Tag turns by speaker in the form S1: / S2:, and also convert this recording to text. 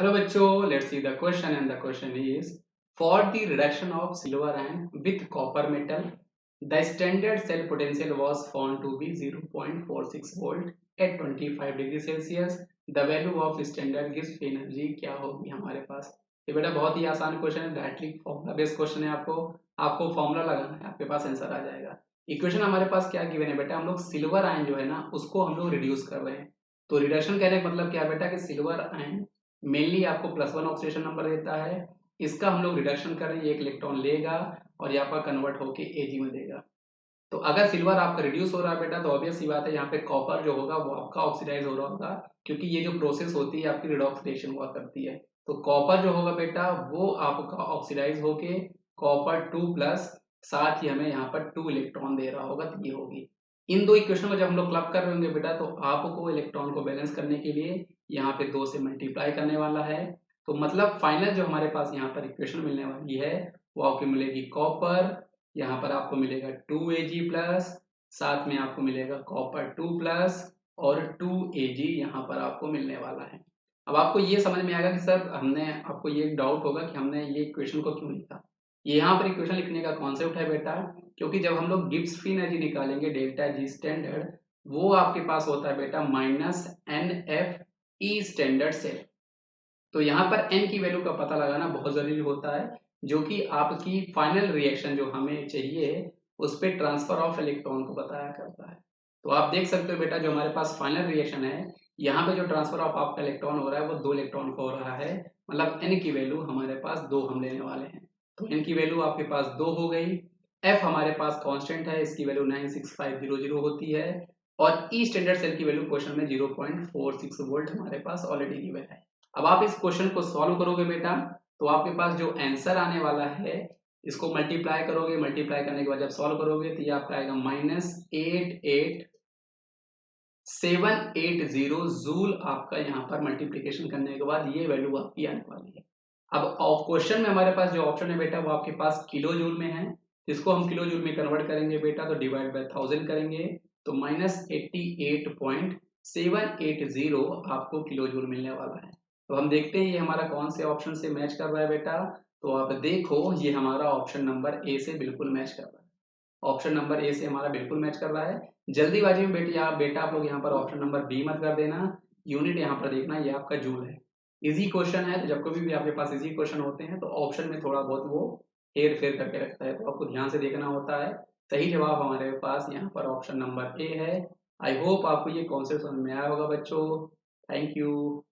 S1: Hello बच्चों, let's see the question and the question is for the reduction of silver ion with copper metal, the standard cell potential was found to be 0.46 volt at 25 degree Celsius. The value of standard gives energy क्या होगी हमारे पास. ये बेटा बहुत ही आसान question है, directly formula based question है. आपको फॉर्मूला लगाना है, आपके पास आंसर आ जाएगा. इक्वेशन हमारे पास क्या गिवन है बेटा, हम लोग सिल्वर आयन जो है ना उसको हम लोग रिड्यूस कर रहे हैं. तो रिडक्शन कहने का मतलब क्या है बेटा कि सिल्वर आयन मेनली आपको +1 ऑक्सीडेशन नंबर देता है. इसका हम लोग रिडक्शन कर रहे हैं, एक इलेक्ट्रॉन लेगा और यहाँ पर कन्वर्ट होके Ag में देगा. तो अगर सिल्वर आपका रिड्यूस हो रहा है बेटा तो ऑब्वियस सी बात है, यहाँ पे कॉपर जो होगा वो आपका ऑक्सीडाइज हो रहा होगा, क्योंकि ये जो प्रोसेस होती है आपकी रिडॉक्स रिएक्शन हुआ करती है. तो कॉपर जो होगा बेटा वो आपका ऑक्सीडाइज होके कॉपर 2 प्लस साथ ही हमें यहाँ पर 2 इलेक्ट्रॉन दे रहा होगा, तो ये होगी. इन दो इक्वेशन को जब हम लोग क्लब कर रहे होंगे बेटा तो आपको इलेक्ट्रॉन को बैलेंस करने के लिए यहाँ पे 2 से मल्टीप्लाई करने वाला है. तो मतलब फाइनल जो हमारे पास यहाँ पर इक्वेशन मिलने वाली है वो आपकी मिलेगी कॉपर, यहाँ पर आपको मिलेगा 2Ag प्लस, साथ में आपको मिलेगा कॉपर 2 प्लस और 2Ag यहाँ पर आपको मिलने वाला है. अब आपको ये समझ में आएगा कि सर हमने आपको ये डाउट होगा कि हमने ये इक्वेशन को क्यों लिखा. ये यहाँ पर इक्वेशन लिखने का कॉन्सेप्ट है बेटा, क्योंकि जब हम लोग गिब्स फ्री एनर्जी निकालेंगे डेल्टा जी स्टैंडर्ड, वो आपके पास होता है बेटा -NF E स्टैंडर्ड सेल. तो यहाँ पर n की वैल्यू का पता लगाना बहुत जरूरी होता है, जो कि आपकी फाइनल रिएक्शन जो हमें चाहिए उस पे ट्रांसफर ऑफ इलेक्ट्रॉन को बताया करता है. तो आप देख सकते हो बेटा जो हमारे पास फाइनल रिएक्शन है, यहाँ पे जो ट्रांसफर ऑफ आपका इलेक्ट्रॉन हो रहा है वो 2 इलेक्ट्रॉन का हो रहा है. मतलब n की वैल्यू हमारे पास 2 हम लेने वाले हैं. तो n की वैल्यू आपके पास 2 हो गई. f हमारे पास कांस्टेंट है, इसकी वैल्यू 96500 होती है. और ई स्टैंडर्ड सेल की वैल्यू क्वेश्चन में 0.46 वोल्ट हमारे पास ऑलरेडी गिवन है. अब आप इस क्वेश्चन को सॉल्व करोगे बेटा तो आपके पास जो आंसर आने वाला है इसको मल्टीप्लाई करोगे, मल्टीप्लाई करने के बाद जब सॉल्व करोगे तो ये आपका आएगा -88,780 जूल. आपका यहाँ पर मल्टीप्लीकेशन करने के बाद ये वैल्यू आपकी आने वाली है. अब क्वेश्चन में हमारे पास जो ऑप्शन है बेटा वो आपके पास किलो जूल में है, इसको हम किलो जूल में कन्वर्ट करेंगे बेटा तो डिवाइड बाय 1000 करेंगे तो -88.780 आपको किलो जूल मिलने वाला है. तो हम देखते हैं ये हमारा कौन से ऑप्शन से मैच कर रहा है बेटा. तो आप देखो ये हमारा ऑप्शन नंबर ए से बिल्कुल मैच कर रहा है. ऑप्शन नंबर ए से हमारा बिल्कुल मैच कर रहा है. जल्दीबाजी में बेटा आप लोग यहाँ पर ऑप्शन नंबर बी मत कर देना. यूनिट यहाँ पर देखना, ये आपका जूल है. इजी क्वेश्चन है, तो जब कभी भी आपके पास इजी क्वेश्चन होते हैं तो ऑप्शन में थोड़ा बहुत वो हेर फेर करके रखता है, तो आपको ध्यान से देखना होता है. सही जवाब हमारे पास यहाँ पर ऑप्शन नंबर ए है. आई होप आपको ये कॉन्सेप्ट समझ में आया होगा बच्चों. Thank you.